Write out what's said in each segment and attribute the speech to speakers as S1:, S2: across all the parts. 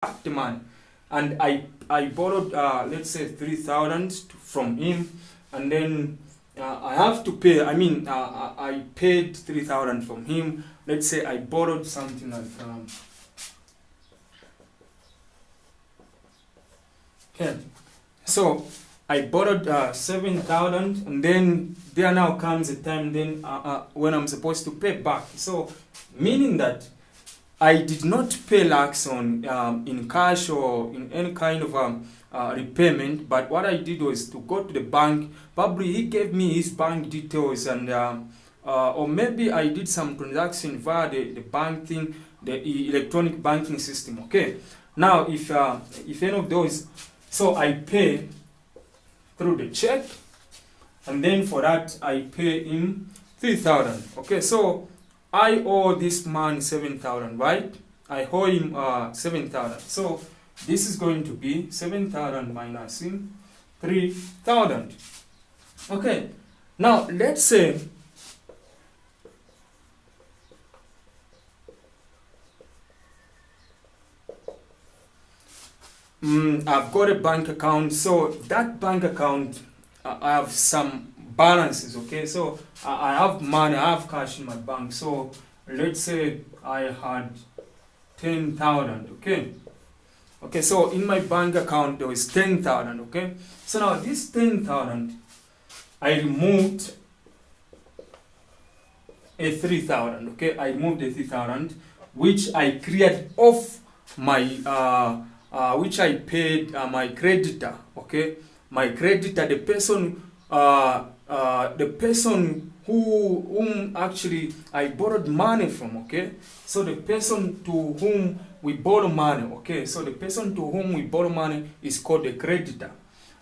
S1: back the money. And I borrowed, let's say 3,000 from him, and then I have to pay. I paid 3,000 from him. Let's say I borrowed something like okay. So I borrowed 7,000, and then there now comes a time then when I'm supposed to pay back. So meaning that I did not pay Laxon in cash or in any kind of repayment, but what I did was to go to the bank. Probably he gave me his bank details, and or maybe I did some transaction via the bank thing, the electronic banking system. Okay. Now, if any of those, so I pay through the check, and then for that I pay him 3,000. Okay, so I owe this man 7,000, right? I owe him 7,000. So this is going to be 7,000 minus 3,000. Okay, now let's say I've got a bank account. So that bank account, I have some balances. Okay, so I have money, I have cash in my bank. So let's say I had 10,000. Okay, so in my bank account there was 10,000. Okay, so now this 10,000, I removed a 3,000. Okay, I removed a 3,000, which I cleared off my which I paid my creditor. Okay, my creditor, the person whom actually I borrowed money from. Okay, so the person to whom we borrow money. Okay, so the person to whom we borrow money is called the creditor,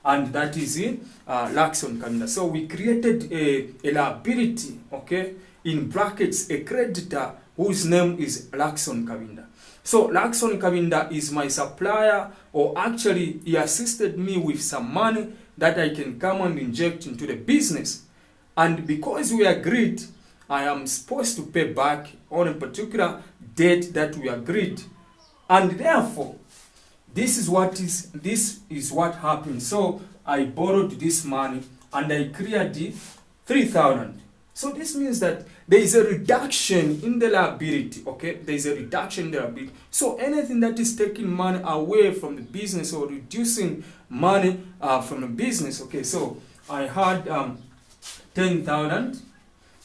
S1: and that is in Laxon Kaminda. So we created a liability. Okay, in brackets, a creditor whose name is Laxon Kaminda. So Laxon Kavinda is my supplier, or actually he assisted me with some money that I can come and inject into the business. And because we agreed, I am supposed to pay back on a particular date that we agreed. And therefore, this is what happened. So I borrowed this money and I cleared the 3,000. So this means that there is a reduction in the liability. Okay, there is a reduction in the liability. So anything that is taking money away from the business or reducing money from the business. Okay, so I had 10,000.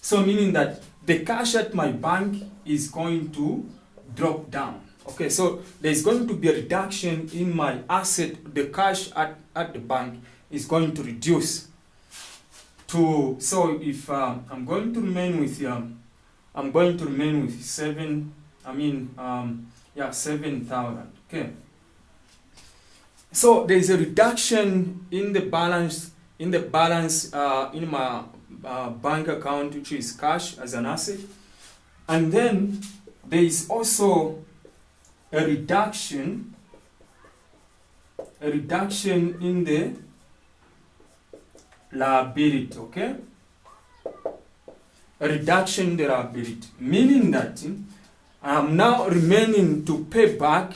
S1: So meaning that the cash at my bank is going to drop down. Okay, so there is going to be a reduction in my asset. The cash at the bank is going to reduce. So if I'm going to remain with 7,000. Okay. So there is a reduction in the balance in my bank account, which is cash as an asset, and then there is also a reduction in the liability. Okay, a reduction in the liability, meaning that I am now remaining to pay back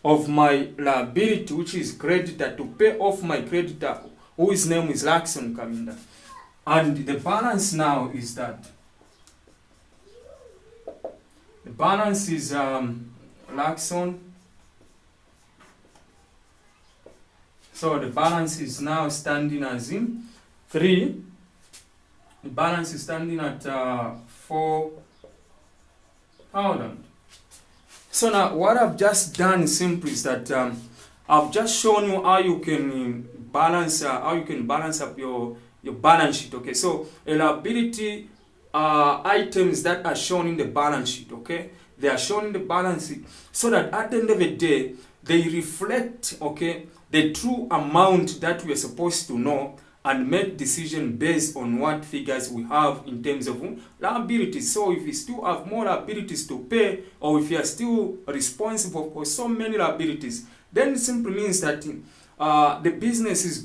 S1: of my liability, which is creditor, to pay off my creditor, whose name is Laxon Kaminda. And the balance now is that the balance is Laxon. So the balance is now standing as in 3. The balance is standing at 4,000. So now what I've just done simply is that I've just shown you how you can balance up your balance sheet. Okay, so a liability items that are shown in the balance sheet. Okay, they are shown in the balance sheet so that at the end of the day they reflect, okay, the true amount that we are supposed to know and make decision based on what figures we have in terms of liabilities. So if you still have more liabilities to pay, or if you are still responsible for so many liabilities, then it simply means that the business is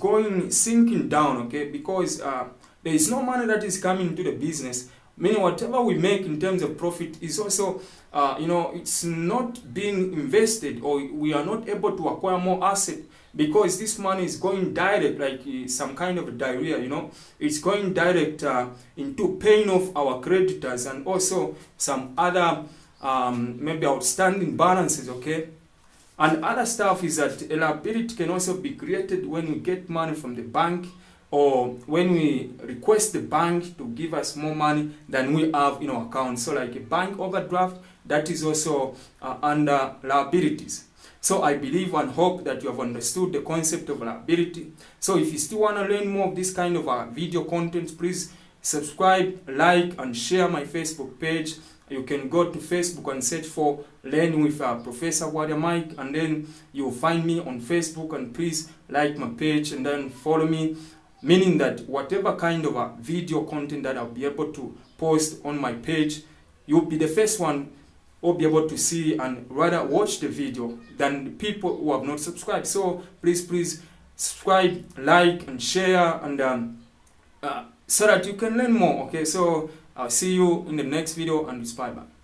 S1: sinking down. Okay, because there is no money that is coming into the business. Meaning whatever we make in terms of profit is also, it's not being invested, or we are not able to acquire more asset, because this money is going direct, like some kind of diarrhea, it's going direct into paying off our creditors, and also some other maybe outstanding balances, okay? And other stuff is that a liability can also be created when we get money from the bank, or when we request the bank to give us more money than we have in our account. So like a bank overdraft, that is also under liabilities. So I believe and hope that you have understood the concept of liability. So if you still want to learn more of this kind of video content, please subscribe, like, and share my Facebook page. You can go to Facebook and search for Learn with Professor Warrior Mike, and then you'll find me on Facebook, and please like my page and then follow me, meaning that whatever kind of video content that I'll be able to post on my page, you'll be the first one who'll be able to see and rather watch the video than the people who have not subscribed. So please subscribe, like, and share, and so that you can learn more. Okay, so I'll see you in the next video, and bye bye.